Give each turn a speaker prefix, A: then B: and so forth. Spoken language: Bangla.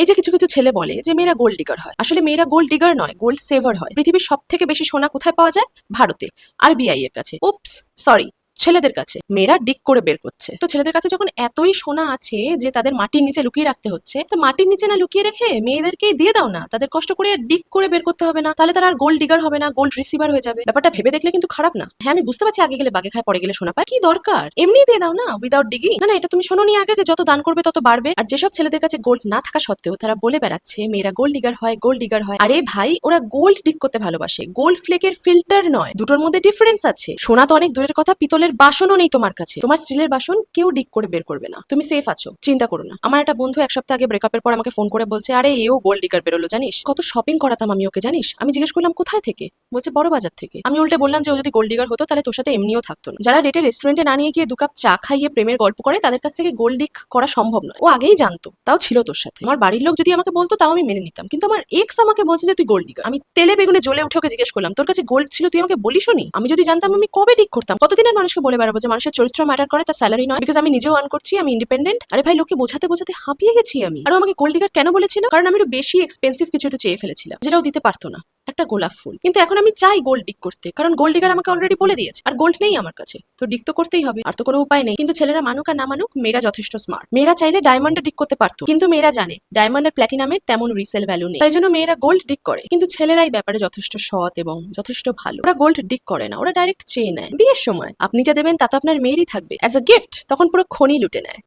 A: এই যে কিছু কিছু ছেলে বলে যে মেয়েরা গোল্ড ডিগার হয়, আসলে মেয়েরা গোল্ড ডিগার নয়, গোল্ড সেভার হয়। পৃথিবীর সব থেকে বেশি সোনা কোথায় পাওয়া যায়? ভারতে, আরবিআই এর কাছে। উপস, সরি, ছেলেদের কাছে। মেয়েরা ডিগ করে বের করছে। তো ছেলেদের কাছে যখন এতই সোনা আছে যে তাদের মাটির নিচে লুকিয়ে রাখতে হচ্ছে, তো মাটির নিচে না লুকিয়ে রেখে মেয়েদেরকেই দিয়ে দাও না, তাদের কষ্ট করে আর ডিগ করে বের করতে হবে না, তাহলে তারা আর গোল্ড ডিগার হবে না, গোল্ড রিসিভার হয়ে যাবে। ব্যাপারটা ভেবে দেখলে কিন্তু খারাপ না। হ্যাঁ, আমি বুঝতে পারছি আগে গেলে বাগে খায়, পরে গেলে সোনা পায়, কি দরকার, এমনি দিয়ে দাও না উইদাউট ডিগিং। না না, এটা তুমি শোনোনি আগে যে যত দান করবে তত বাড়বে? আর যেসব ছেলেদের কাছে গোল্ড না থাকা সত্ত্বেও তারা বলে বেড়াচ্ছে মেয়েরা গোল্ড ডিগার হয়, গোল্ড ডিগার হয়, আরে ভাই, ওরা গোল্ড ডিগ করতে ভালোবাসে, গোল্ড ফ্লেকের ফিল্টার নয়। দুটোর মধ্যে ডিফারেন্স আছে। সোনা তো অনেক দূরের কথা, পিতলের বাসনও নেই তোমার কাছে। তোমার স্টিলের বাসন কেউ ডিগ করে বের করবে না, তুমি সেফ আছো, চিন্তা করো না। আমার একটা বন্ধু এক সপ্তাহ আগে ব্রেকআপের পর আমাকে ফোন করে বলছে, আরে এও গোল্ড ডিগার বেরোলো জানিস, কত শপিং করাতাম আমি ওকে জানিস। আমি জিজ্ঞেস করলাম কোথায় থেকে, বলছে বড় বাজার থেকে। আমি উল্টে বললাম যে ও যদি গোল্ড ডিগার হতো তাহলে তোর সাথে এমনিও থাকতো না। যারা ডেটে রেস্টুরেন্টে না নিয়ে গিয়ে 2 কাপ চা খাইয়ে প্রেমের গল্প করে তাদের কাছ থেকে গোল্ড ডিগ করা সম্ভব নয়। ও আগেই জানতো, তাও ছিল তোর সাথে। আমার বাড়ির লোক যদি আমাকে বলতো তাও আমি মেনে নিতাম, কিন্তু আমার এক্স আমাকে বলছে যে তুই গোল্ড ডিগার। আমি তেলে বেগুনে জ্বলে উঠে ওকে জিজ্ঞেস করলাম, তোর কাছে গোল্ড ছিল, তুই আমাকে বলিসনি? আমি যদি জানতাম আমি কবে ডিগ করতাম। কতদিনের মানুষকে বলে বেড়াবো যে মানুষের চরিত্র ম্যাটার করে, তার স্যালারি নয়, বিকজ আমি নিজেও আর্ন করছি, আমি ইন্ডিপেন্ডেন্ট। আরে ভাই, লোককে বোঝাতে বোঝাতে হাঁপিয়ে গেছি আমি। আর ও আমাকে গোল্ড ডিগার কেন বলেছিল? কারণ আমি একটু বেশি এক্সপেন্সিভ কিছু একটু চেয়ে ফেলেছিলাম, যেটাও দিতে পারতো না, একটা গোলাপ ফুল। কিন্তু এখন আমি চাই গোল্ড ডিগ করতে, কারণ গোল্ড ডিগার আমাকে অলরেডি বলে দিয়েছে। আর গোল্ড নেই আমার কাছে, তো ডিগ তো করতেই হবে, আর তো কোনো উপায় নেই। কিন্তু ছেলেরা মানুক আর না মানুক, মেয়েরা যথেষ্ট স্মার্ট। মেয়েরা চাইলে ডায়মন্ডে ডিগ করতে পারতো, কিন্তু মেয়েরা জানে ডায়মন্ড আর প্ল্যাটিনামের তেমন রিসেল ভ্যালু নেই, তাই জন্য মেয়েরা গোল্ড ডিগ করে। কিন্তু ছেলেরা এই ব্যাপারে যথেষ্ট সৎ এবং যথেষ্ট ভালো। ওরা গোল্ড ডিগ করে না, ওরা ডাইরেক্ট চেয়ে নেয়। বিয়ের সময় আপনি যা দেবেন তা তো আপনার মেয়েরই থাকবে অ্যাজ আ গিফট, তখন পুরো খনি লুটে নেয়।